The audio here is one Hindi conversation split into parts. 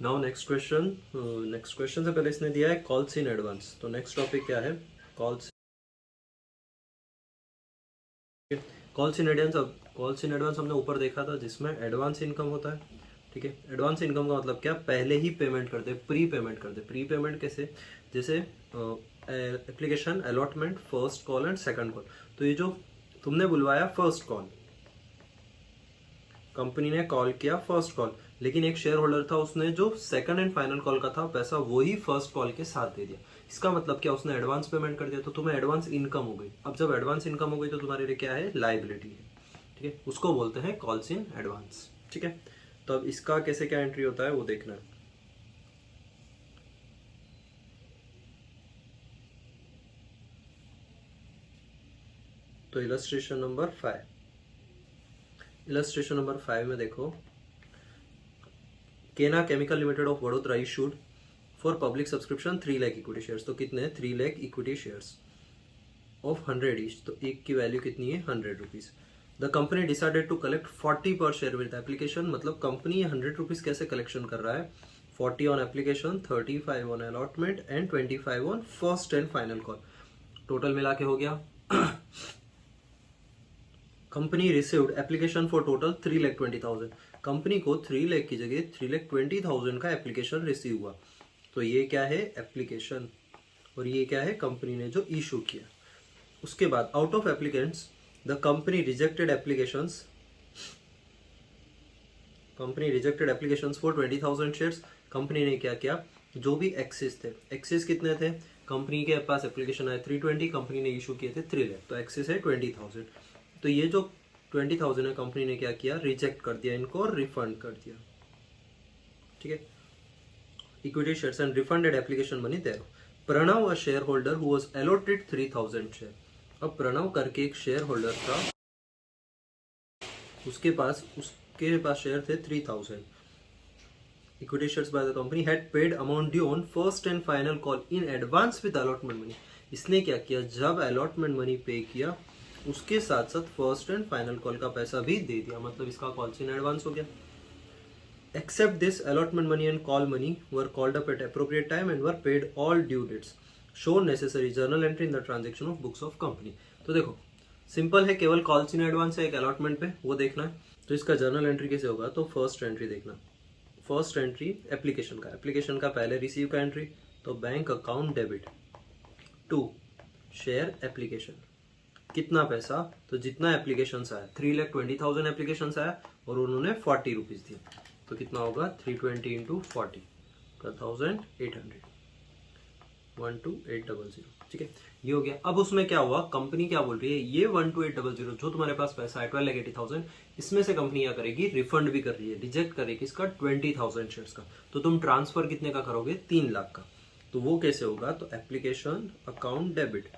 नाउ नेक्स्ट क्वेश्चन से पहले इसने दिया है कॉल्स इन एडवांस। तो नेक्स्ट टॉपिक क्या है? Calls in advance. अब कॉल्स इन एडवांस हमने ऊपर देखा था, जिसमें एडवांस इनकम होता है। ठीक है, एडवांस इनकम का मतलब क्या? पहले ही पेमेंट करते, प्री पेमेंट करते। प्री पेमेंट कैसे? जैसे application allotment, first call and second call. तो ये जो तुमने बुलवाया फर्स्ट कॉल, कंपनी ने कॉल किया फर्स्ट कॉल, लेकिन एक शेयर होल्डर था, उसने जो सेकंड एंड फाइनल कॉल का था पैसा वही फर्स्ट कॉल के साथ दे दिया। इसका मतलब क्या? उसने एडवांस पेमेंट कर दिया, तो तुम्हें एडवांस इनकम हो गई। अब जब एडवांस इनकम हो गई तो तुम्हारे लिए क्या है? लाइबिलिटी है। ठीक है, उसको बोलते हैं कॉल्स इन एडवांस। ठीक है, तो अब इसका कैसे क्या एंट्री होता है वो देखना है। तो इलस्ट्रेशन नंबर 5 में देखो, Kena chemical limited of Vadodara issued for public subscription 3 lakh equity shares. तो कितने? 3 lakh equity shares of 100 each. तो एक की वैल्यू कितनी है? 100 rupees. The company decided to collect 40 per share with application. मतलब कंपनी 100 रुपीज कैसे कलेक्शन कर रहा है? 40 on application, 35 on allotment and 25 on first and final call. Total मिला के हो गया company received application for total 3,20,000। Company को 3 लाख की जगह 3,20,000 का एप्लीकेशन रिसीव हुआ। तो ये क्या है? एप्लीकेशन। और ये क्या है? कंपनी ने जो इशू किया। उसके बाद out of applicants the company rejected applications for 20,000 shares. Company ने क्या किया? जो भी एक्सेस थे, एक्सेस कितने थे? कंपनी के पास एप्लीकेशन आए 320, कंपनी ने इशू किए थे 3 लाख, तो एक्सेस है 20,000। तो ये जो 20,000 है, कंपनी ने क्या किया? रिजेक्ट कर दिया इनको और रिफंड कर दिया। ठीक है, equity shares and refunded application money there. Pranav a share holder who was allotted 3,000 share. अब प्रणव करके एक शेयर होल्डर था, उसके पास शेयर थे 3,000। Equity shares by the company had paid amount due on first and final call in advance with allotment money. इसने क्या किया? जब अलॉटमेंट मनी पे किया, उसके साथ साथ फर्स्ट एंड फाइनल कॉल का पैसा भी दे दिया। मतलब इसका कॉल्स इन एडवांस हो गया। Except this, allotment money and call money were called up at appropriate time and were paid all due dates. Show necessary journal entry in the transaction of books of company. तो देखो, सिंपल है, केवल कॉल्स इन एडवांस है एक अलॉटमेंट पे, वो देखना है। तो इसका जर्नल एंट्री कैसे होगा? तो फर्स्ट एंट्री देखना। फर्स्ट एंट्री एप्लीकेशन का पहले रिसीव का एंट्री, तो bank account debit to share application. कितना पैसा? तो जितना एप्लीकेशन आया, 3,20,000 एप्लीकेशन आया और उन्होंने 40 रुपीज दिए, तो कितना होगा? 320 इंटू 40, 12,800, 12,800। ठीक है, ये हो गया। अब उसमें क्या हुआ? कंपनी क्या बोल रही है? ये 12,800 जो तुम्हारे पास पैसा है 12,80,000, इसमें से कंपनी क्या करेगी? रिफंड भी कर रही है, रिजेक्ट करेगी इसका 20,000 शेयर्स का। तो तुम ट्रांसफर कितने का करोगे? 3 लाख का। तो वो कैसे होगा? तो एप्लीकेशन अकाउंट डेबिट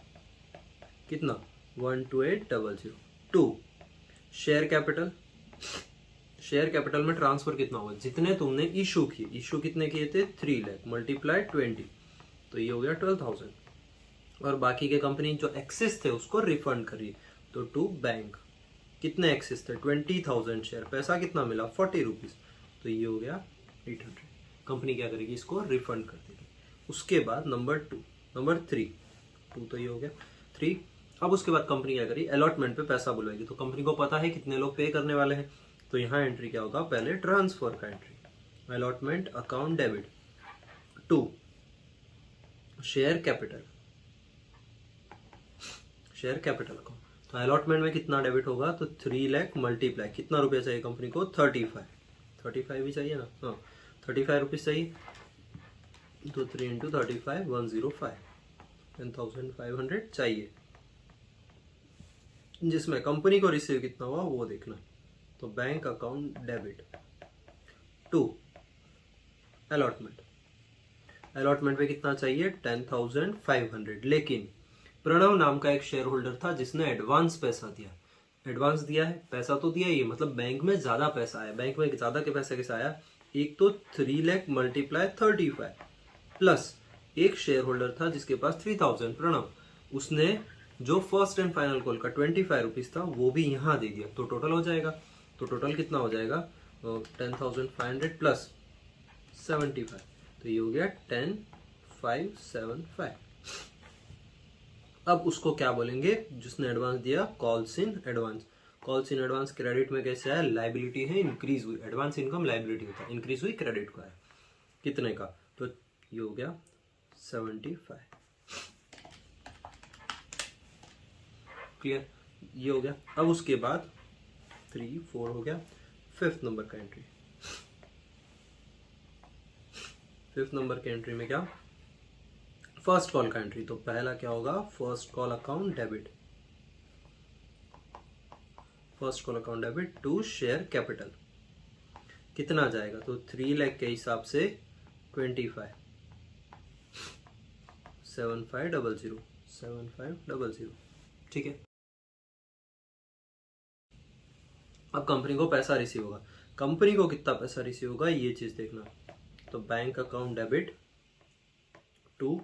कितना? 12,800 टू शेयर कैपिटल में ट्रांसफर कितना होगा? जितने तुमने इशू किए, इशू कितने किए थे? 3 लाख मल्टीप्लाई 20, तो ये हो गया 12,000। और बाकी के कंपनी जो एक्सेस थे उसको रिफंड करिए, तो टू बैंक। कितने एक्सेस थे? 20,000 शेयर, पैसा कितना मिला? 40 रुपीज, तो ये हो गया 800। कंपनी क्या करेगी? इसको रिफंड कर देगी। उसके बाद नंबर 3 तो ये हो गया 3। अब उसके बाद कंपनी क्या करेगी? अलॉटमेंट पे पैसा बुलवाएगी। तो कंपनी को पता है कितने लोग पे करने वाले हैं, तो यहाँ एंट्री क्या होगा? पहले ट्रांसफर का entry, allotment account debit to share capital account. तो अलॉटमेंट में कितना डेबिट होगा? तो 3 लाख मल्टीप्लाई, कितना रुपया चाहिए कंपनी को? 35 भी चाहिए ना? हाँ, 35 रुपीज चाहिए, तो 3 इंटू 35, 105, 10,500 चाहिए। जिसमें कंपनी को रिसीव कितना हुआ वो देखना। तो bank account debit to allotment पे कितना चाहिए? 10,500। लेकिन प्रणव नाम का एक शेयर होल्डर था जिसने एडवांस पैसा दिया। एडवांस दिया है, पैसा तो दिया ही है, मतलब बैंक में ज्यादा पैसा आया। बैंक में ज्यादा के पैसा कैसे आया? एक तो 3 लाख मल्टीप्लाई 35 प्लस एक शेयर होल्डर था जिसके पास 3,000 प्रणव, उसने जो फर्स्ट एंड फाइनल कॉल का 25 रुपीज था वो भी यहाँ दे दिया, तो टोटल हो जाएगा। तो टोटल कितना हो जाएगा? 10,500 प्लस 75, तो ये हो गया 10,575। अब उसको क्या बोलेंगे जिसने एडवांस दिया, calls in advance. Calls in advance credit में कैसे है, लाइबिलिटी है इंक्रीज हुई, एडवांस इनकम लाइबिलिटी होता है, इंक्रीज हुई क्रेडिट का है, कितने का, तो ये हो गया 75। क्लियर, ये हो गया। अब उसके बाद 3, 4 हो गया, 5th नंबर का एंट्री। 5th नंबर के एंट्री में क्या, फर्स्ट कॉल का एंट्री। तो पहला क्या होगा, first call account debit, first call account debit to share capital, कितना जाएगा, तो 3 लाख के हिसाब से 25, 7500, 7500, ठीक है। अब कंपनी को पैसा रिसीव होगा, कंपनी को कितना पैसा रिसीव होगा ये चीज देखना। तो bank account debit to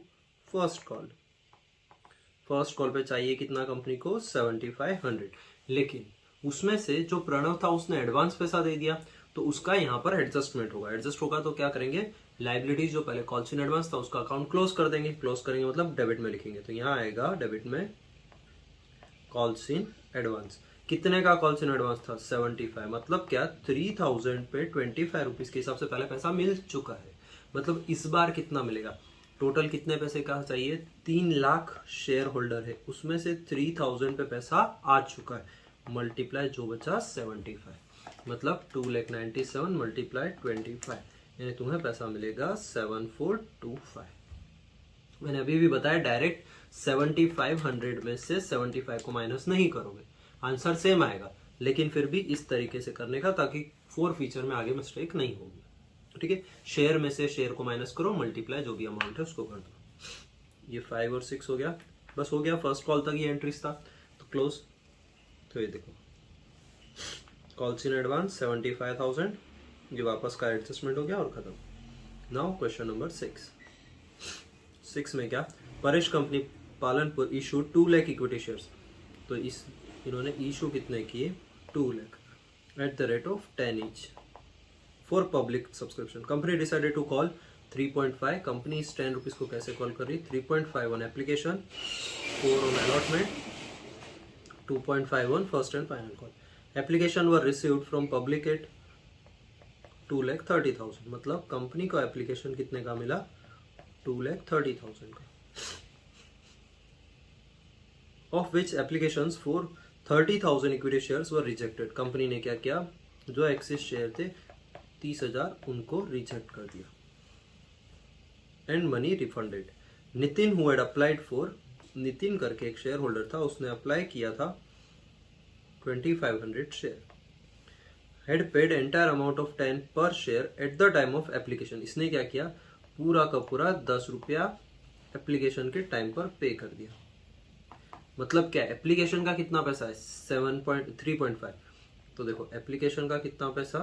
first call, first call पे चाहिए कितना कंपनी को, 7500, लेकिन उसमें से जो प्रणव था उसने एडवांस पैसा दे दिया, तो उसका यहाँ पर एडजस्टमेंट होगा। एडजस्ट होगा तो क्या करेंगे, लाइबिलिटीज जो पहले कॉल्स इन एडवांस था उसका अकाउंट क्लोज कर देंगे, क्लोज करेंगे मतलब डेबिट में लिखेंगे, तो यहाँ आएगा डेबिट में कॉल्स इन एडवांस। कितने का कॉल्स इन एडवांस था, 75, मतलब क्या 3000 पे 25 रुपीज के हिसाब से पहले पैसा मिल चुका है, मतलब इस बार कितना मिलेगा, टोटल कितने पैसे का चाहिए, 3 लाख शेयर होल्डर है, उसमें से 3000 पे पैसा आ चुका है, मल्टीप्लाई जो बचा 75, मतलब 2,97,000 मल्टीप्लाई 25, यानी तुम्हें पैसा मिलेगा 7425। मैंने अभी भी बताया डायरेक्ट 7500 में से 75 को माइनस नहीं करोगे, आंसर सेम आएगा, लेकिन फिर भी इस तरीके से करने का ताकि 4 फीचर में आगे मिस्टेक नहीं होगी, ठीक है। शेयर में से शेयर को माइनस करो, मल्टीप्लाई जो भी अमाउंट है उसको कर दो। ये 5 और 6 हो गया, बस हो गया, फर्स्ट कॉल तक ये एंट्रीज था, तो क्लोज। तो ये देखो कॉल्स इन एडवांस 75,000, ये वापस का एडजस्टमेंट हो गया और खत्म। नाउ क्वेश्चन नंबर 6 में क्या, Paresh company Palanpur issue 2 lakh equity shares, तो इन्होंने इशू कितने किए, 2 lakh at the rate of 10 each for public subscription. Company decided to call 3.5, company इस 10 रुपीज को कैसे कॉल कर रही, 3.5 on application, 4 on allotment, 2.5 on first and final call. Application were received from public at 2,30,000, मतलब कंपनी को एप्लीकेशन कितने का मिला, 2,30,000 का, of which applications for 30,000 equity shares were rejected. Company ने क्या किया, जो एक्सिस शेयर थे 30,000 उनको रिजेक्ट कर दिया, and money refunded. Nitin who had applied for, Nitin करके एक शेयर होल्डर था, उसने अप्लाई किया था 2500 share, had paid entire amount of 10 पर share at the time of application. इसने क्या किया, पूरा का पूरा 10 रुपया एप्लीकेशन के टाइम पर पे कर दिया, मतलब क्या, एप्लीकेशन का कितना पैसा है 3.5, तो देखो एप्लीकेशन का कितना पैसा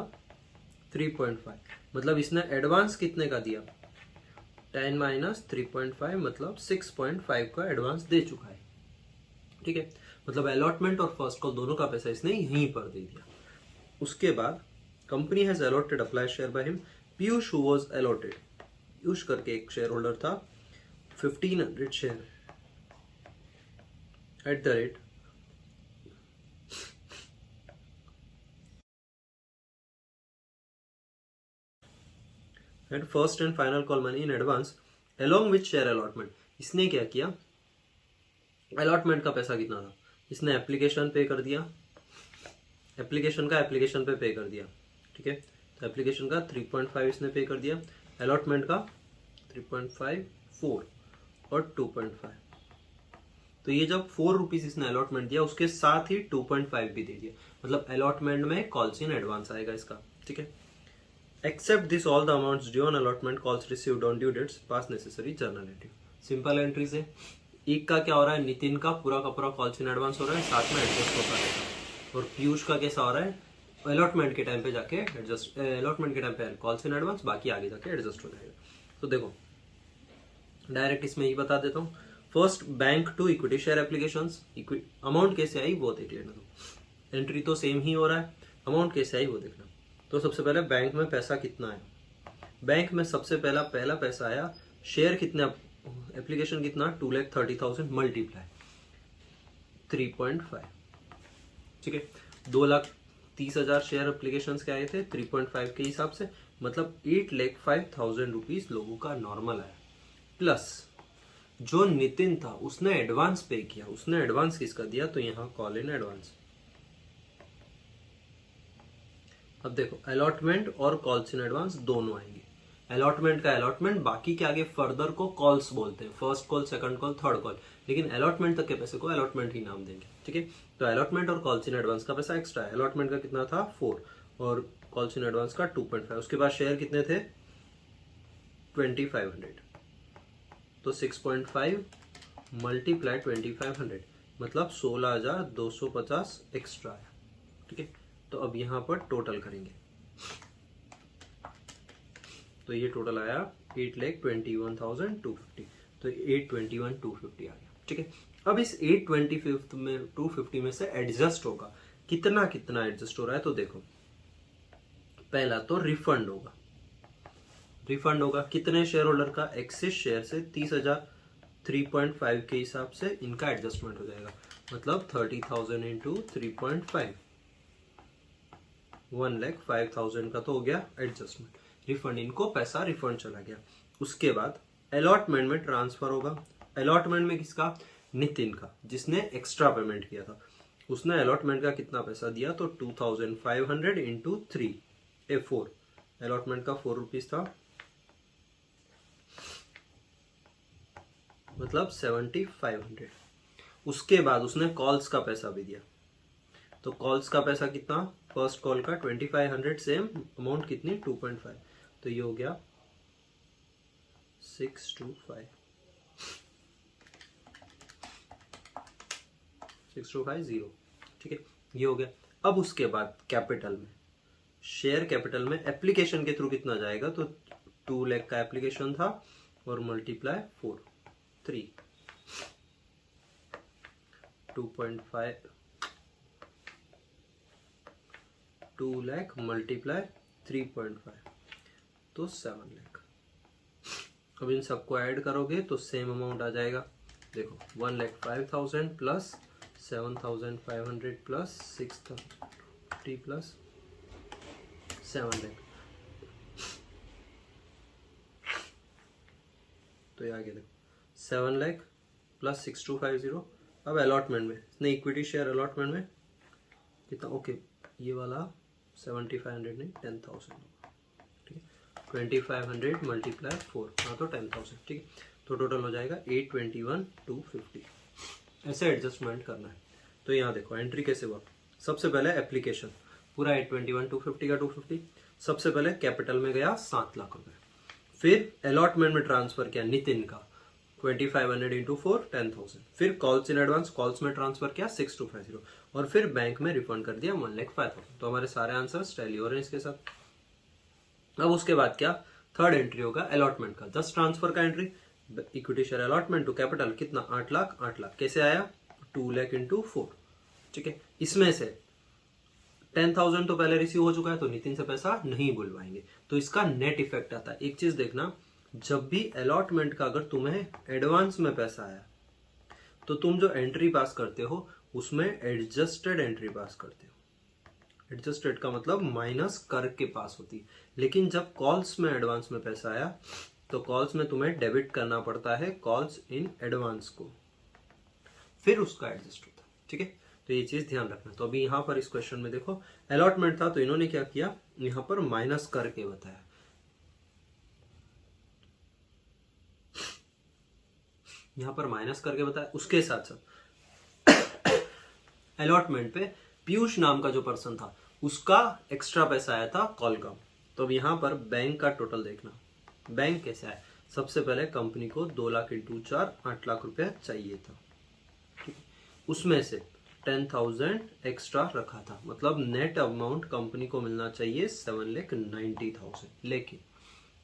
3.5, मतलब इसने एडवांस कितने का दिया, 10 माइनस 3.5 मतलब 6.5 का एडवांस दे चुका है, ठीक है। मतलब अलॉटमेंट और फर्स्ट कॉल दोनों का पैसा इसने यहीं पर दे दिया। उसके बाद company has allotted apply share by him, Piyush who was allotted, Piyush करके एक शेयर होल्डर था, 1500 share eight the rate at first and final call money in advance along with share allotment. इसने क्या किया, अलॉटमेंट का पैसा कितना था, इसने एप्लीकेशन पे कर दिया, एप्लीकेशन का एप्लीकेशन पे कर दिया, ठीक है। तो एप्लीकेशन का 3.5 इसने पे कर दिया, अलॉटमेंट का 3.5, 4 और 2.5, तो ये जब 4 रुपीज इसने अलॉटमेंट दिया उसके साथ ही 2.5 भी दे दिया, मतलब अलॉटमेंट में कॉल्स इन एडवांस आएगा इसका, ठीक है। Except this all the amounts due on allotment calls received on due dates pass necessary journal entry. Simple entries है, एक का क्या हो रहा है, नितिन का पूरा कॉल्स इन एडवांस हो रहा है, साथ में एडजस्ट होता रहेगा, और पीयूष का कैसा हो रहा है, अलॉटमेंट के टाइम पे जाके एडजस्ट, अलॉटमेंट के टाइम पे कॉल्स इन एडवांस, बाकी आगे जाके एडजस्ट हो जाएगा। तो देखो डायरेक्ट इसमें ही बता देता हूँ, first bank to equity share applications, amount कैसे आई वो देख लेना, एंट्री तो सेम ही हो रहा है, अमाउंट कैसे आई वो देखना। तो सबसे पहले बैंक में पैसा कितना है, बैंक में सबसे पहला पैसा आया, शेयर कितने, एप्लीकेशन कितना 2,30,000 मल्टीप्लाई 3.5, ठीक है। 2,30,000 शेयर एप्लीकेशन के आए थे 3.5 के हिसाब से, मतलब 8,05,000 रुपीज लोगों का नॉर्मल आया। प्लस जो नितिन था उसने एडवांस पे किया, उसने एडवांस किसका दिया, तो यहाँ कॉल इन एडवांस। अब देखो अलॉटमेंट और कॉल्स इन एडवांस दोनों आएंगे। अलॉटमेंट का अलॉटमेंट, बाकी के आगे फर्दर को कॉल्स बोलते हैं, first call, second call, third call, लेकिन अलॉटमेंट तक के पैसे को अलॉटमेंट ही नाम देंगे, ठीक है। तो अलॉटमेंट और कॉल्स इन एडवांस का पैसा एक्स्ट्रा है। अलॉटमेंट का कितना था 4 और कॉल्स इन एडवांस का 2.5। उसके बाद शेयर कितने थे 2500, तो 6.5 मल्टीप्लाई 2500 मतलब 16,250 एक्स्ट्रा है, ठीक है। तो अब यहाँ पर टोटल करेंगे, तो ये टोटल आया 8,21,250, तो 8,21,250 आ गया, ठीक है। अब इस 8,22,250 में से एडजस्ट होगा, कितना कितना एडजस्ट हो रहा है, तो देखो पहला तो रिफंड होगा। रिफंड होगा कितने शेयर होल्डर का, एक्सिस शेयर से 30,000 3.5 के हिसाब से इनका एडजस्टमेंट हो जाएगा, मतलब 30,000 इंटू 3.5 1,05,000 का तो हो गया एडजस्टमेंट। रिफंड, इनको पैसा रिफंड चला गया। उसके बाद अलॉटमेंट में ट्रांसफर होगा। अलॉटमेंट में किसका, नितिन का, जिसने एक्स्ट्रा पेमेंट किया था। उसने अलॉटमेंट का कितना पैसा दिया, तो 2,500 इंटू 4, अलॉटमेंट का 4 रुपीज था, मतलब 7,500। उसके बाद उसने कॉल्स का पैसा भी दिया, तो कॉल्स का पैसा कितना, फर्स्ट कॉल का 2,500, सेम अमाउंट कितनी 2.5, तो ये हो गया 6,250, ठीक है, ये हो गया। अब उसके बाद कैपिटल में, शेयर कैपिटल में एप्लीकेशन के थ्रू कितना जाएगा, तो 2 लाख का एप्लीकेशन था और मल्टीप्लाई 4 3 2.5 2 लाख मल्टीप्लाई 3.5 तो 7 लाख। अब इन सबको ऐड करोगे तो सेम अमाउंट आ जाएगा। देखो 1,05,000 प्लस 7,500 प्लस 630 प्लस 7 लाख, तो ये आगे देखो 7 लाख प्लस 6,250। अब अलॉटमेंट में इसने इक्विटी शेयर अलॉटमेंट में कितना, ओके ये वाला 7,500 नहीं 10,000, ठीक है। 2,500 मल्टीप्लाई 4, हाँ तो 10,000, ठीक है। तो टोटल हो जाएगा 8,21,250। ऐसे एडजस्टमेंट करना है। तो यहाँ देखो एंट्री कैसे हुआ। सबसे पहले एप्लीकेशन पूरा 8,21,250 का 250, सबसे पहले कैपिटल में गया 7 लाख रुपए, फिर अलॉटमेंट में ट्रांसफर किया नितिन का 2,500 इंटू 4 10,000, फिर कॉल्स इन एडवांस कॉल्स में ट्रांसफर किया 6,250 और फिर बैंक में रिफंड कर दिया 1,05,000। तो हमारे सारे आंसर्स टैली हो रहे हैं इसके साथ। अब उसके बाद क्या, थर्ड एंट्री होगा अलॉटमेंट का, जस्ट ट्रांसफर का entry, equity share allotment to capital कितना 8 लाख 8 लाख कैसे आया 2 लाख इंटू 4, ठीक है। इसमें से 10,000 तो पहले रिसीव हो चुका है तो नितिन से पैसा नहीं बुलवाएंगे, तो इसका नेट इफेक्ट आता है। एक चीज देखना, जब भी अलॉटमेंट का अगर तुम्हें एडवांस में पैसा आया तो तुम जो एंट्री पास करते हो उसमें एडजस्टेड एंट्री पास करते हो। एडजस्टेड का मतलब माइनस करके पास होती है, लेकिन जब कॉल्स में एडवांस में पैसा आया तो कॉल्स में तुम्हें डेबिट करना पड़ता है कॉल्स इन एडवांस को, फिर उसका एडजस्ट होता है, ठीक है। तो ये चीज ध्यान रखना। तो अभी यहाँ पर इस क्वेश्चन में देखो अलॉटमेंट था तो इन्होंने क्या किया, यहाँ पर माइनस करके बताया, यहाँ पर माइनस करके बताया। उसके साथ साथ अलॉटमेंट पे पीयूष नाम का जो पर्सन था उसका एक्स्ट्रा पैसा आया था कॉल का। तो अब यहाँ पर बैंक का टोटल देखना, बैंक कैसे आया। सबसे पहले कंपनी को 2 लाख इंटू 4 8 लाख रुपया चाहिए था, ठीक, उसमें से 10,000 एक्स्ट्रा रखा था, मतलब नेट अमाउंट कंपनी को मिलना चाहिए 7,90,000। लेकिन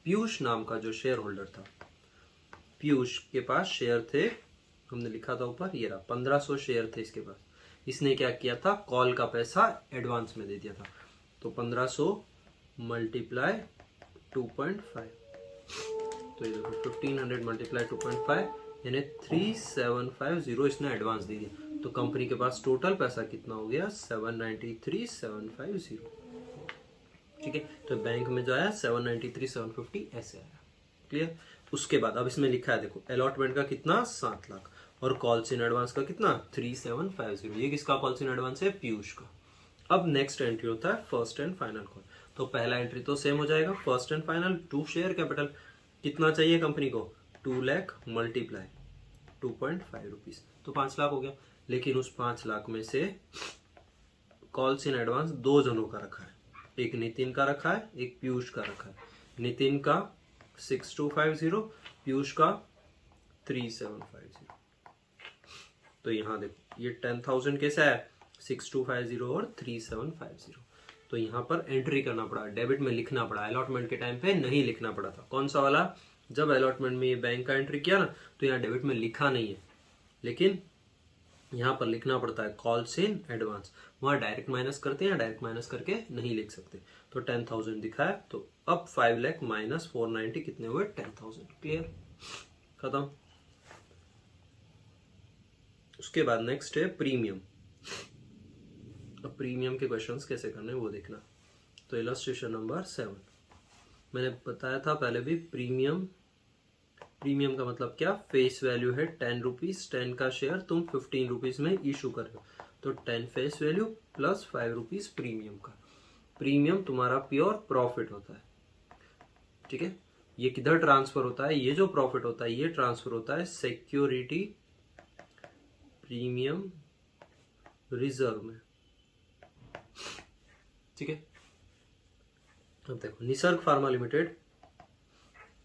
पीयूष नाम का जो शेयर होल्डर था, पीयूष के पास शेयर थे, हमने लिखा था ऊपर ये रहा 1,500 शेयर थे इसके पास। इसने क्या किया था, कॉल का पैसा एडवांस में दे दिया था, तो 1,500 मल्टीप्लाई 2.5, तो ये देखो 1500 मल्टीप्लाई 2.5 यानी 3750 इसने एडवांस दे दिया। तो कंपनी के पास टोटल पैसा कितना हो गया 793,750। ठीक है, तो बैंक में जो आया 793,750 ऐसे आया। क्लियर। उसके बाद अब इसमें लिखा है देखो अलॉटमेंट का कितना 7 लाख और कॉल्स इन एडवांस का कितना 3750। ये किसका कॉल्स इन एडवांस है पीयूष का। अब नेक्स्ट एंट्री होता है फर्स्ट एंड फाइनल कॉल। तो पहला एंट्री तो सेम हो जाएगा first and final 2 share capital कितना चाहिए कंपनी को 2 लाख मल्टीप्लाई 2.5 रुपीज तो 5 लाख हो गया। लेकिन उस 5 लाख में से कॉल्स इन एडवांस 2 जनों का रखा है, एक नितिन का रखा है एक पीयूष का रखा है। नितिन का 6250 पीयूष का 3750। तो यहाँ देखो ये 10,000 कैसा है 6250 और 3750। तो यहाँ पर एंट्री करना पड़ा, डेबिट में लिखना पड़ा, अलॉटमेंट के टाइम पे नहीं लिखना पड़ा था। कौन सा वाला, जब अलॉटमेंट में ये बैंक का एंट्री किया ना तो यहाँ डेबिट में लिखा नहीं है, लेकिन यहाँ पर लिखना पड़ता है कॉल्स इन एडवांस। वहां डायरेक्ट माइनस करते हैं, डायरेक्ट माइनस करके नहीं लिख सकते। तो 10,000 दिखा है, तो अब 5 लाख माइनस 490 कितने हुए 10,000। क्लियर, खत्म। उसके बाद नेक्स्ट है प्रीमियम। अब प्रीमियम के क्वेश्चंस कैसे करने वो देखना। तो इलस्ट्रेशन नंबर 7 मैंने बताया था पहले भी, प्रीमियम का मतलब क्या, फेस वैल्यू है 10 रुपीज, 10 का शेयर तुम 15 रुपीज में इशू कर रहे हो, तो 10 face value plus 5 rupees premium का। प्रीमियम तुम्हारा प्योर प्रॉफिट होता है। ठीक है, ये किधर ट्रांसफर होता है, ये जो प्रॉफिट होता है ये ट्रांसफर होता है सिक्योरिटी प्रीमियम रिजर्व में। ठीक है, अब देखो Nisarga pharma limited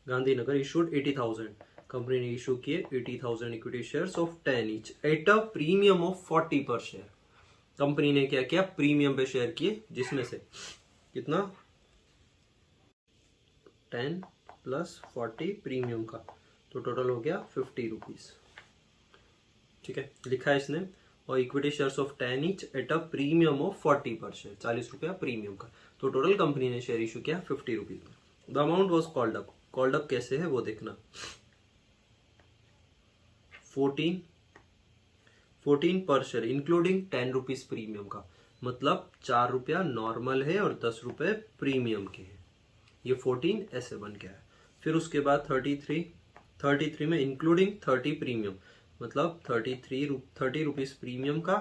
Gandhinagar issued 80,000, company ने इशू किए 80,000 equity shares of 10 each at a premium of 40 per share. Company ने क्या किया, प्रीमियम पे शेयर किए, जिसमें से कितना 10 प्लस 40 प्रीमियम का, तो टोटल हो गया 50 रुपीज। ठीक है, लिखा है इसने, और equity shares of 10 each at a premium of 40 per share, 40 रुपया प्रीमियम का। तो टोटल कंपनी ने शेयर इशू किया 50 रुपीज में। The amount was called up, called up कैसे है वो देखना। 14 पर शेयर इंक्लूडिंग 10 रुपीज प्रीमियम का, मतलब 4 रुपया नॉर्मल है और 10 रुपए प्रीमियम के हैं। ये 14 ऐसे बन गया है। फिर उसके बाद 33 में इंक्लूडिंग 30 प्रीमियम, मतलब 30 रुपीज प्रीमियम का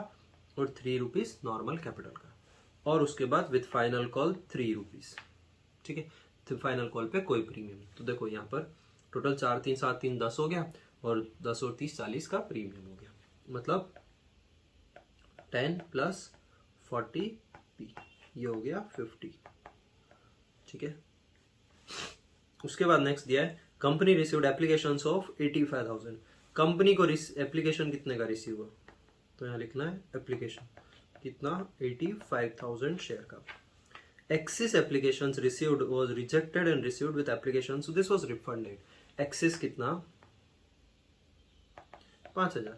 और 3 रुपीज नॉर्मल कैपिटल का, और उसके बाद विथ फाइनल कॉल 3 रुपीज। ठीक है, तो फाइनल कॉल पे कोई प्रीमियम। तो देखो यहाँ पर टोटल 4 3 7 3 10 हो गया, और 10 और 30 40 का प्रीमियम हो गया, मतलब 10 प्लस 40 पी, ये हो गया 50। ठीक है, उसके बाद नेक्स्ट दिया है company received applications of 85,000। Company को एप्लीकेशन कितने का रिसीव हुआ, तो यहाँ लिखना है एप्लीकेशन कितना 85,000 शेयर का। Axis applications received was rejected and received with application, so this was refunded. Axis कितना 5,000,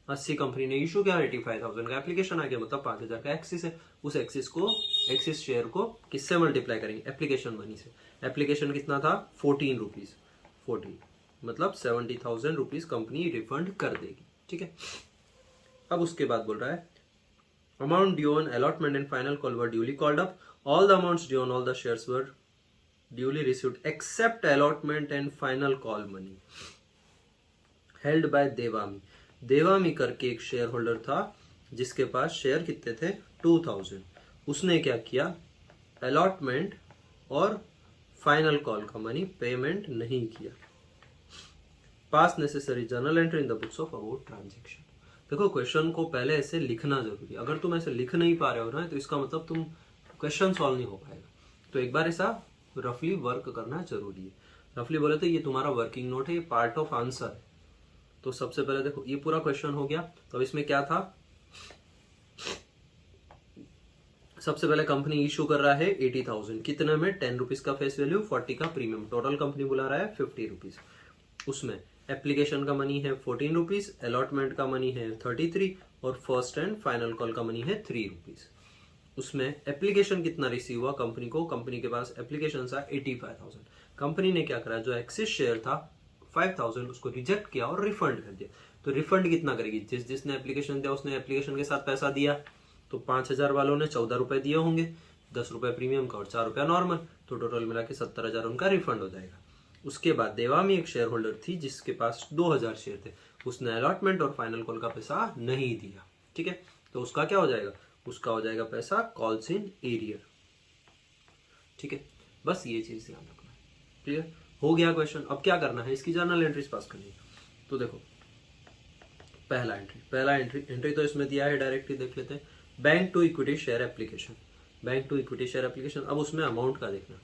80 कंपनी ने इशू किया 85,000 का एप्लीकेशन आ गया, मतलब 5,000 का एक्सिस है। उस एक्सिस शेयर को किससे मल्टीप्लाई करेंगे, एप्लीकेशन मनी से। एप्लीकेशन कितना था 14 रुपीज, 14 मतलब 70,000 रुपीज कंपनी रिफंड कर देगी। ठीक है, अब उसके बाद बोल रहा है amount due on allotment and final call were duly called up. All the amounts due on all the shares were duly received except allotment and final call money held by देवामी। देवामी करके एक शेयर होल्डर था जिसके पास शेयर कितने थे 2000। उसने क्या किया, अलॉटमेंट और फाइनल कॉल का मनी पेमेंट नहीं किया। पास necessary journal entry in the books of about transaction. देखो क्वेश्चन को पहले ऐसे लिखना जरूरी है। अगर तुम ऐसे लिख नहीं पा रहे हो ना तो इसका मतलब तुम क्वेश्चन सॉल्व नहीं हो पाएगा। तो एक बार ऐसा रफली वर्क करना जरूरी है। रफली बोले तो ये तुम्हारा वर्किंग नोट है, ये पार्ट ऑफ आंसर है। तो सबसे पहले देखो ये पूरा क्वेश्चन हो गया। तो इसमें क्या था, सबसे पहले कंपनी इशू कर रहा है 80,000 कितने में 10 रुपीज का फेस वैल्यू 40 का प्रीमियम, टोटल कंपनी बुला रहा है 50 रुपीज। उसमें एप्लीकेशन का मनी है 14 रुपीज, अलॉटमेंट का मनी है 33 और फर्स्ट एंड फाइनल कॉल का मनी है 3 रुपीज। उसमें एप्लीकेशन कितना रिसीव हुआ कंपनी को, कंपनी के पास एप्लीकेशन था 85,000। कंपनी ने क्या करा, जो एक्सिस शेयर था 5,000 उसको रिजेक्ट किया और रिफंड कर दिया। तो रिफंड कितना करेगी, जिसने एप्लीकेशन दिया उसने एप्लीकेशन के साथ पैसा दिया, तो 5,000 वालों ने 14 रुपए दिए होंगे, 10 रुपए प्रीमियम का और 4 रुपया नॉर्मल, तो टोटल मिला के 70,000 उनका रिफंड हो जाएगा। उसके बाद देवामी एक शेयर होल्डर थी जिसके पास 2,000 शेयर थे, उसने अलॉटमेंट और फाइनल कॉल का पैसा नहीं दिया, ठीक है, तो उसका क्या हो जाएगा, उसका हो जाएगा पैसा कॉल्स इन एरियर, ठीक है। बस ये चीज ध्यान रखना, क्लियर हो गया क्वेश्चन। अब क्या करना है, इसकी जर्नल एंट्रीज पास करनी है। तो देखो पहला एंट्री तो इसमें दिया है, डायरेक्टली देख लेते हैं। Bank to equity share application, bank to equity share application. अब उसमें अमाउंट का देखना,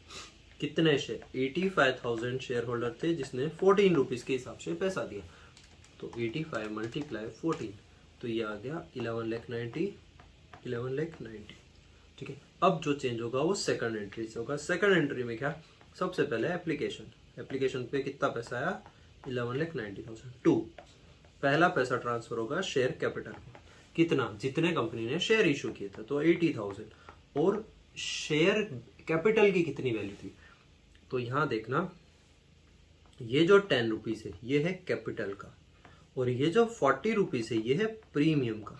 कितने शेयर, 85,000 शेयर होल्डर थे जिसने 14 रुपीज के हिसाब से पैसा दिया, तो 85 मल्टीप्लाई 14, तो ये आ गया 11,90,000, ठीक है। अब जो चेंज होगा वो सेकंड एंट्री से होगा। सेकंड एंट्री में क्या, सबसे पहले एप्लीकेशन पे कितना पैसा आया, 11,90,000। टू, पहला पैसा ट्रांसफर होगा शेयर कैपिटल को, कितना, जितने कंपनी ने शेयर इशू किए थे, तो 80,000, और शेयर कैपिटल की कितनी वैल्यू थी, तो यहां देखना ये जो 10 रुपीज है ये है कैपिटल का, और ये जो 40 रुपीज है ये है प्रीमियम का।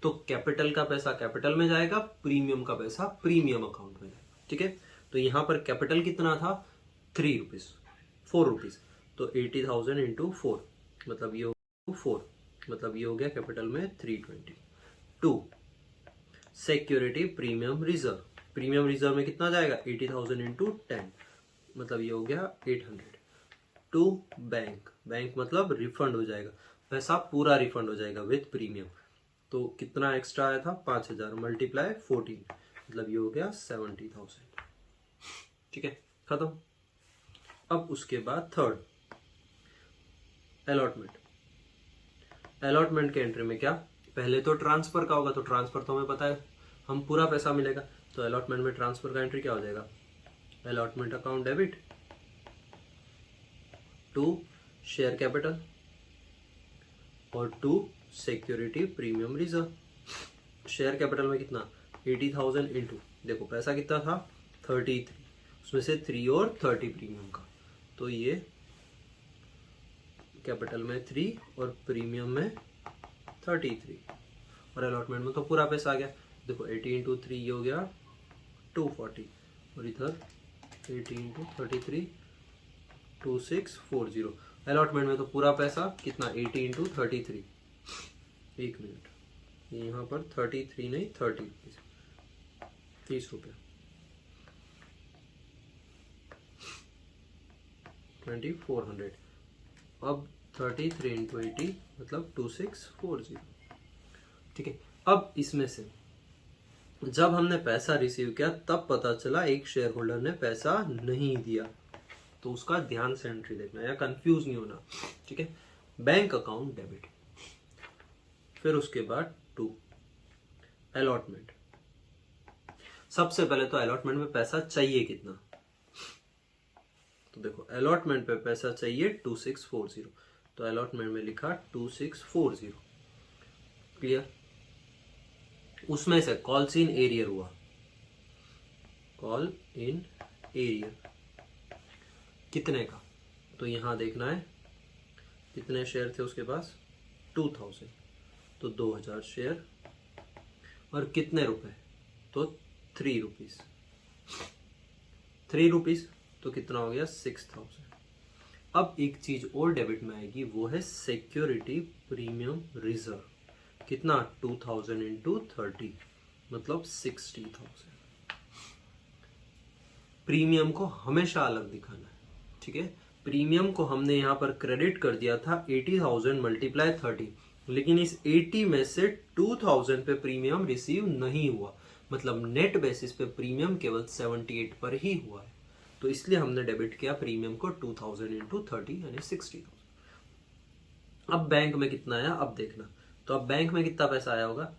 तो कैपिटल का पैसा कैपिटल में जाएगा, प्रीमियम का पैसा प्रीमियम अकाउंट में जाएगा, ठीक है। तो यहां पर कैपिटल कितना था, 3 रुपीज, 4 रुपीज, तो 80,000 इंटू 4, मतलब ये 4, मतलब ये हो गया कैपिटल में 320। To, security premium reserve, premium reserve में कितना जाएगा, 80,000 इंटू 10, मतलब ये हो गया 800। टू, बैंक मतलब रिफंड हो जाएगा, पैसा पूरा रिफंड हो जाएगा विथ प्रीमियम, तो कितना एक्स्ट्रा आया था, 5,000 मल्टीप्लाई 14, मतलब ये हो गया 70,000, ठीक है, खत्म। अब उसके बाद थर्ड अलॉटमेंट के एंट्री में क्या, पहले तो ट्रांसफर का होगा, तो ट्रांसफर तो हमें पता है हम पूरा पैसा मिलेगा, तो अलॉटमेंट में ट्रांसफर का एंट्री क्या हो जाएगा, allotment account debit to share capital और to security premium reserve. Share capital में कितना, 80,000 इंटू, देखो पैसा कितना था 33, उसमें से 3 और 30 प्रीमियम का, तो ये कैपिटल में 3 और प्रीमियम में 33, और अलॉटमेंट में तो पूरा पैसा आ गया, देखो 80 इंटू 3 ये हो गया 240, और इधर 80 इंटू 33 2640। अलॉटमेंट में तो पूरा पैसा कितना, 80 इंटू 33, एक मिनट, यहाँ पर 33 नहीं 30 रुपीज, 30 रुपये, 2400। अब 33 इंटू 80 मतलब 2640, ठीक है। अब इसमें से जब हमने पैसा रिसीव किया तब पता चला एक शेयर होल्डर ने पैसा नहीं दिया, तो उसका ध्यान से एंट्री देखना या कंफ्यूज नहीं होना, ठीक है। बैंक अकाउंट डेबिट, फिर उसके बाद टू अलॉटमेंट। सबसे पहले तो अलॉटमेंट में पैसा चाहिए कितना, तो देखो अलॉटमेंट पे पैसा चाहिए 2640, तो अलॉटमेंट में लिखा 2640, क्लियर। उसमें से कॉल्स इन एरियर हुआ, कॉल इन एरियर कितने का, तो यहां देखना है कितने शेयर थे उसके पास, 2000, तो 2000 शेयर, और कितने रुपए, तो 3 रुपीज, 3 रुपीज तो कितना हो गया 6000। अब एक चीज और डेबिट में आएगी, वो है सिक्योरिटी प्रीमियम रिजर्व, कितना 2000 इंटू 30, मतलब 60,000। प्रीमियम को हमेशा अलग दिखाना है, ठीक है। प्रीमियम को हमने यहाँ पर क्रेडिट कर दिया था 80,000 मल्टीप्लाई 30, लेकिन इस 80 में से 2000 पे प्रीमियम रिसीव नहीं हुआ, मतलब नेट बेसिस पे प्रीमियम केवल 78 पर ही हुआ है, तो इसलिए हमने डेबिट किया प्रीमियम को 2000 इंटू 30 यानी 60,000। अब बैंक में कितना आया अब देखना, तो अब बैंक में कितना पैसा आया होगा,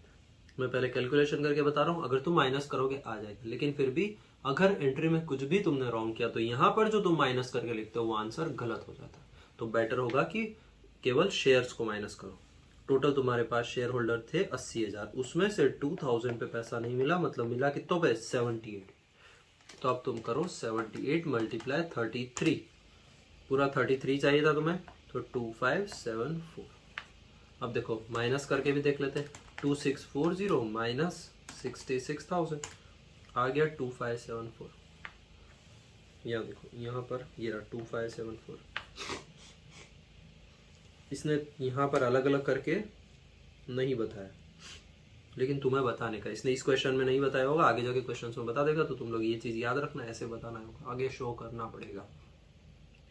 मैं पहले कैलकुलेशन करके बता रहा हूं, अगर तुम माइनस करोगे आ जाएगा, लेकिन फिर भी अगर एंट्री में कुछ भी तुमने रॉन्ग किया तो यहां पर जो तुम माइनस करके लिखते हो वो आंसर गलत हो जाता है, तो बेटर होगा कि केवल शेयर्स को माइनस करो। टोटल तुम्हारे पास शेयर होल्डर थे 80,000, उसमें से 2000 पे पैसा नहीं मिला, मतलब मिला कितनों पे 78। तो अब तुम करो 78 मल्टीप्लाई 33, पूरा 33 चाहिए था तुम्हें, तो 2574। अब देखो माइनस करके भी देख लेते हैं, 2640 माइनस 66,000 आ गया 2574। यहाँ देखो यहाँ पर ये रहा 2574। इसने यहाँ पर अलग अलग करके नहीं बताया, लेकिन तुम्हें बताने का, इसने इस क्वेश्चन में नहीं बताया होगा, आगे जाके क्वेश्चन में बता देगा, तो तुम लोग ये चीज याद रखना, ऐसे बताना होगा, आगे शो करना पड़ेगा,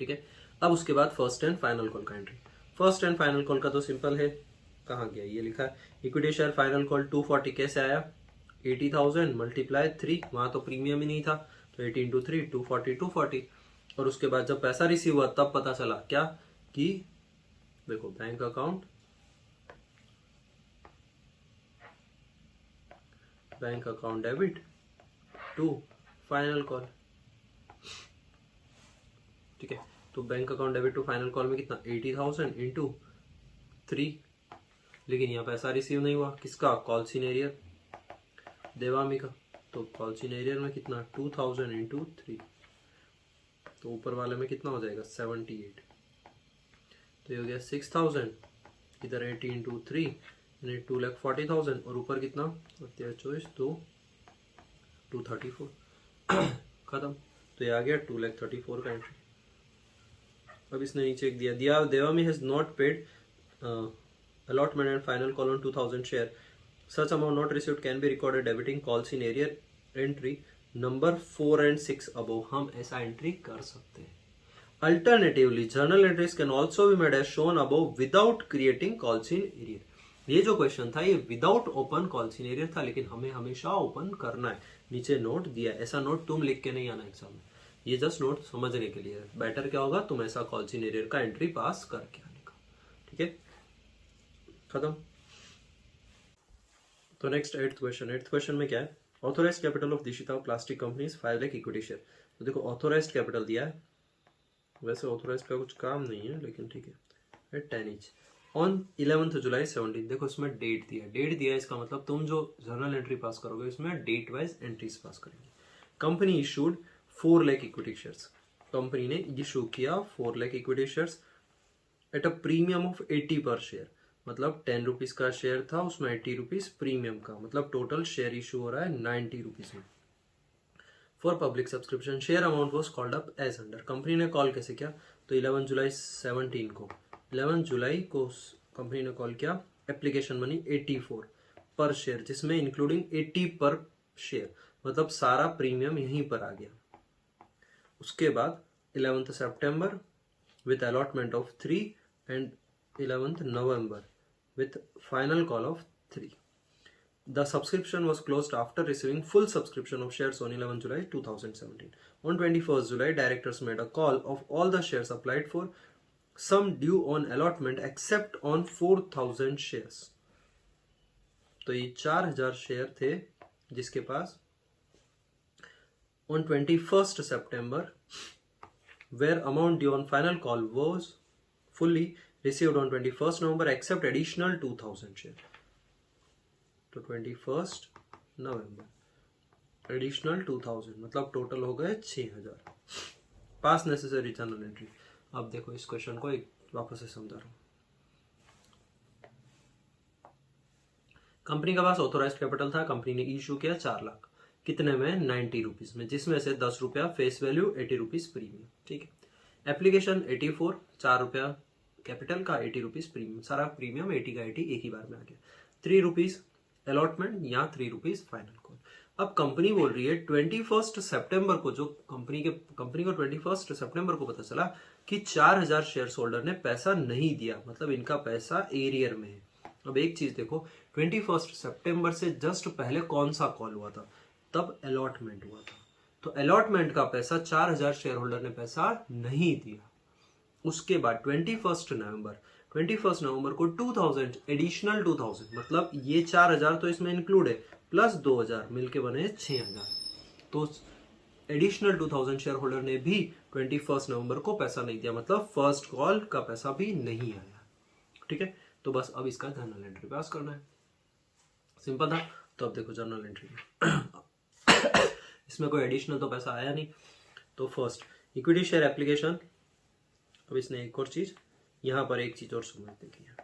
ठीक है। अब उसके बाद फर्स्ट एंड फाइनल कॉल का entry. First and final call का तो सिंपल है, कहाँ गया, ये लिखा है इक्विटी शेयर फाइनल कॉल 240 कैसे आया, 80,000 मल्टीप्लाई 3, वहां तो प्रीमियम ही नहीं था, तो 80 इंटू 3 240। और उसके बाद जब पैसा रिसीव हुआ तब पता चला क्या, कि देखो bank account debit to final call, ठीक है। तो bank account debit to final call में कितना 80,000 इंटू 3, लेकिन यहाँ पैसा रिसीव नहीं हुआ, किसका, कॉल्सिन एरियर देवामी का, तो कॉल्सिन एरियर में कितना 2000 इंटू 3, तो ऊपर वाले में कितना हो जाएगा 78, तो ये हो गया 6000, इधर 80 इंटू 3 यानी 2,40,000, और ऊपर कितना 24 तो 234 खत्म, तो ये आ गया 2,34 का एंट्री। अब इसने नीचे एक दिया Devami has not paid allotment and final call on 2000 share, such amount not received can be recorded debiting calls in area entry number 4 and 6 above। हम ऐसा एंट्री कर सकते हैं। Alternatively, journal entries can also be made as shown above without creating calls in area। ये जो क्वेश्चन था ये without open calls in arrear था, लेकिन हमें हमेशा ओपन करना है। नीचे नोट दिया, ऐसा नोट तुम लिख के नहीं आना एग्जाम में, ये जस्ट नोट समझने के लिए। बेटर क्या होगा, तुम ऐसा कॉल्स इन एरियर का एंट्री पास करके आने का, ठीक है, खत्म। तो नेक्स्ट 8th क्वेश्चन में क्या है, authorised capital of Dishita plastic companies 5 lakh equity share. तो देखो ऑथोराइज्ड कैपिटल दिया है, वैसे ऑथोराइज्ड का कुछ काम नहीं है, लेकिन ठीक है 10 each ऑन 11th जुलाई 17। देखो इसमें डेट दिया है, इसका मतलब तुम जो जर्नल एंट्री पास करोगे इसमें डेट वाइज एंट्रीज पास करेंगे। Company issued 4 lakh equity shares, company ने इशू किया 4 lakh equity shares at a premium of 80 पर शेयर, मतलब 10 रुपीज का शेयर था, उसमें 80 रुपीज प्रीमियम का, मतलब टोटल शेयर इशू हो रहा है 90 रुपीज में। For public subscription share amount was called up as under. Company ने कॉल कैसे किया, तो 11 जुलाई 17 को, 11 जुलाई को कंपनी ने कॉल किया एप्लीकेशन मनी 84 पर शेयर, जिसमें इंक्लूडिंग 80 पर शेयर, मतलब सारा प्रीमियम यहीं पर आ गया। उसके बाद 11th September with allotment of 3 and 11th November with final call of 3. The subscription was closed after receiving full subscription of shares on 11 July 2017. On 21st July, directors made a call of all the shares applied for, some due on allotment except on 4,000 shares. तो ये 4,000 शेयर थे जिसके पास on 21st September, where amount due on final call was fully received on 21st November except additional 2,000 share। तो 21st November एडिशनल 2000, मतलब टोटल हो गए 6,000। पास नेसेसरी जर्नल एंट्री। अब देखो इस क्वेश्चन को एक वापस से समझा रहा हूं। कंपनी के पास ऑथोराइज्ड कैपिटल था, कंपनी ने इशू किया 4 लाख, कितने में 90 रुपीज में, जिसमें से 10 रुपया फेस वैल्यू 80 रुपीज प्रीमियम, ठीक है। एप्लीकेशन 84, 4 रुपया कैपिटल का 80 रुपीज प्रीमियम, सारा प्रीमियम 80 का 80 एक ही बार में आ गया। 3 रुपीज अलॉटमेंट या 3 रुपीज फाइनल कॉल। अब कंपनी बोल रही है 21 सितंबर को, जो कंपनी को 21 सितंबर को पता चला कि 4,000 शेयर होल्डर ने पैसा नहीं दिया, मतलब इनका पैसा एरियर में है। अब एक चीज देखो, 21 सितंबर से जस्ट पहले कौन सा कॉल हुआ था, तब अलॉटमेंट हुआ था, तो अलॉटमेंट का पैसा 4,000 शेयर होल्डर ने पैसा नहीं दिया। उसके बाद 21 नवंबर को 2000 एडिशनल 2000, मतलब ये 4,000 तो इसमें इंक्लूड है, प्लस 2,000 मिलके बने 6,000, तो एडिशनल 2000 शेयर होल्डर ने भी 21 नवंबर को पैसा नहीं दिया, मतलब फर्स्ट कॉल का पैसा भी नहीं आया, ठीक है। तो बस अब इसका जर्नल एंट्री पास करना है। सिंपल था। तो अब देखो जर्नल एंट्री में इसमें कोई एडिशनल तो पैसा आया नहीं। तो फर्स्ट इक्विटी शेयर एप्लीकेशन। अब इसने एक और चीज, यहाँ पर एक चीज और समझते की है,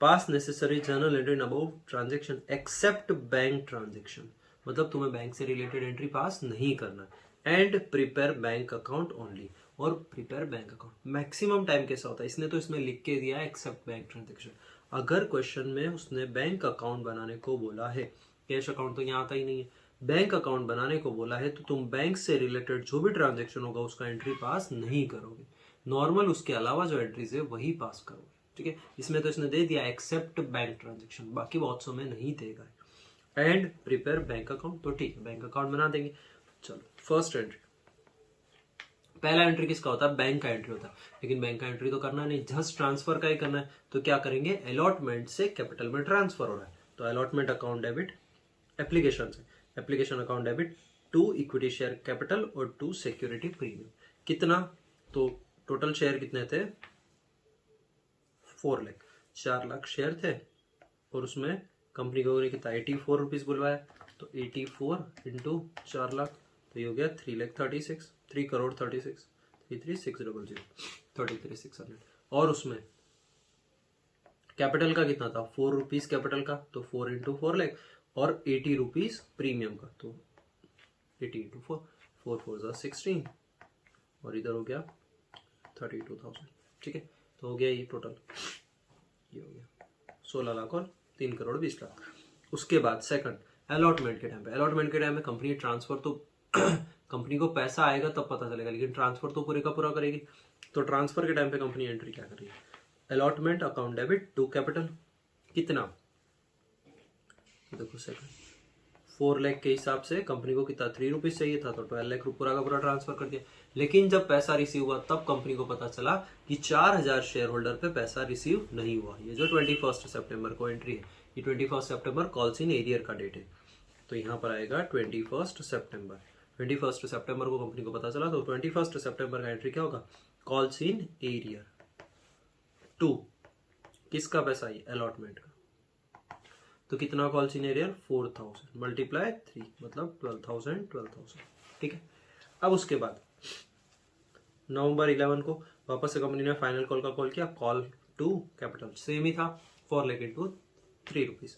pass necessary journal entry in about transaction except bank transaction, मतलब तुम्हें बैंक से रिलेटेड एंट्री पास नहीं करना। And prepare bank account only, और prepare bank account maximum time कैसा होता है, इसने तो इसमें लिख के दिया है एक्सेप्ट बैंक ट्रांजेक्शन। अगर क्वेश्चन में उसने बैंक अकाउंट बनाने को बोला है, कैश अकाउंट तो यहाँ आता ही नहीं है, बैंक अकाउंट बनाने को बोला है, तो तुम बैंक से रिलेटेड जो भी ट्रांजेक्शन होगा उसका एंट्री पास नहीं करोगे। नॉर्मल उसके अलावा जो एंट्रीज है वही पास करोगे। ठीक है, इसमें तो इसने दे दिया एक्सेप्ट बैंक ट्रांजेक्शन, बाकी बहुत सौ में नहीं देगा। एंड प्रिपेयर बैंक अकाउंट, तो ठीक है बैंक अकाउंट बना देंगे। चलो फर्स्ट एंट्री, पहला एंट्री किसका होता है, बैंक का एंट्री होता है, लेकिन बैंक का एंट्री तो करना नहीं, जस्ट ट्रांसफर का ही करना है। तो क्या करेंगे, अलॉटमेंट से कैपिटल में ट्रांसफर हो रहा है, तो अलॉटमेंट अकाउंट डेबिट एप्लीकेशन से, application account debit to equity share capital और टू सिक्योरिटी प्रीमियम। कितना, तो टोटल शेयर कितने थे, 4 लाख, 4 लाख शेयर थे, और उसमें कंपनी को कितना 84 रुपीज बुलवाया, तो 84 इंटू 4 लाख, तो ये हो गया 3,36,000, 3,36,000, 33,600, 33,600। और उसमें कैपिटल का कितना था, 4 रुपीज कैपिटल का, तो 4 इंटू 4 लाख, और 80 रुपीज प्रीमियम का, तो 80 इंटू 4, 4 4 जा 16, और इधर हो गया 32,000। ठीक है, तो हो गया ये टोटल, ये हो गया 16 लाख और 3,20,00,000। उसके बाद सेकंड अलॉटमेंट के टाइम पे, अलॉटमेंट के टाइम में कंपनी ट्रांसफर तो कंपनी को पैसा आएगा तब पता चलेगा, लेकिन ट्रांसफर तो पूरे का पूरा करेगी। तो ट्रांसफर के टाइम पे कंपनी एंट्री क्या करेगी, allotment account debit to capital, कितना, देखो सेकंड 4 लाख के हिसाब से कंपनी को कितना 3 रुपीज चाहिए था, तो 12 लाख पूरा का पूरा ट्रांसफर कर दिया। लेकिन जब पैसा रिसीव हुआ तब कंपनी को पता चला कि 4,000 शेयर होल्डर पे पैसा रिसीव नहीं हुआ। ये जो 21 सितंबर को एंट्री है, ये 21 सितंबर कॉल्स इन एरियर का डेट है, तो यहाँ पर आएगा 21 सितंबर। 21 सितंबर को कंपनी को पता चला, तो 21 सितंबर का एंट्री क्या होगा, कॉल्स इन एरियर टू, किसका पैसा, ये अलॉटमेंट का, तो कितना कॉल्स इन एरियर 4,000 मल्टीप्लाई 3, मतलब 12,000। ठीक है, अब उसके बाद नवंबर 11 को वापस से कंपनी ने फाइनल कॉल का कॉल किया, कॉल टू कैपिटल सेम ही था, 4 लाख इंटू 3 रुपीज।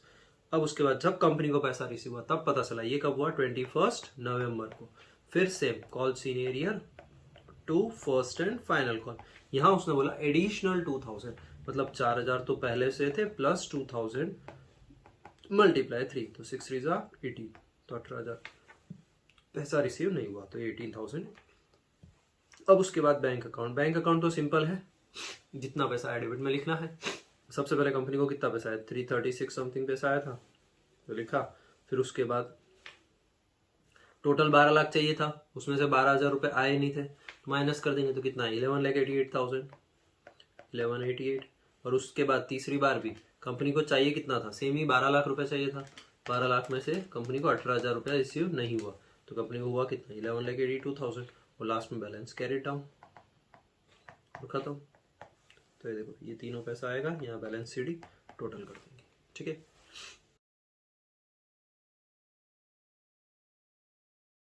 अब उसके बाद जब कंपनी को पैसा रिसीव हुआ तब पता चला, ये कब हुआ, 21 नवंबर को। फिर same call in arrear to first and final call, यहाँ उसने बोला एडिशनल 2,000, मतलब 4,000 तो पहले से थे प्लस 2,000 मल्टीप्लाई 3, तो 6 3 जा 18, तो 18,000 पैसा रिसीव नहीं हुआ, तो 18,000। अब उसके बाद बैंक अकाउंट, बैंक अकाउंट तो सिंपल है, जितना पैसा है डेबिट में लिखना है। सबसे पहले कंपनी को कितना पैसा है, 336 समथिंग पैसा आया था, तो लिखा। फिर उसके बाद टोटल 12 लाख चाहिए था, उसमें से 12,000 रुपए आए नहीं थे, तो माइनस कर देंगे, तो कितना 11,88,000, 1188। और उसके बाद तीसरी बार भी कंपनी को चाहिए कितना था, सेम ही 12 लाख रुपए चाहिए था, 12 लाख में से कंपनी को 18,000 रुपया रिसीव नहीं हुआ, तो कंपनी को हुआ कितना 11,82,000, और लास्ट में बैलेंस कैरी डाउन और खत्म। तो ये देखो, ये तीनों पैसा आएगा, यहाँ बैलेंस सीडी टोटल कर देंगे। ठीक है,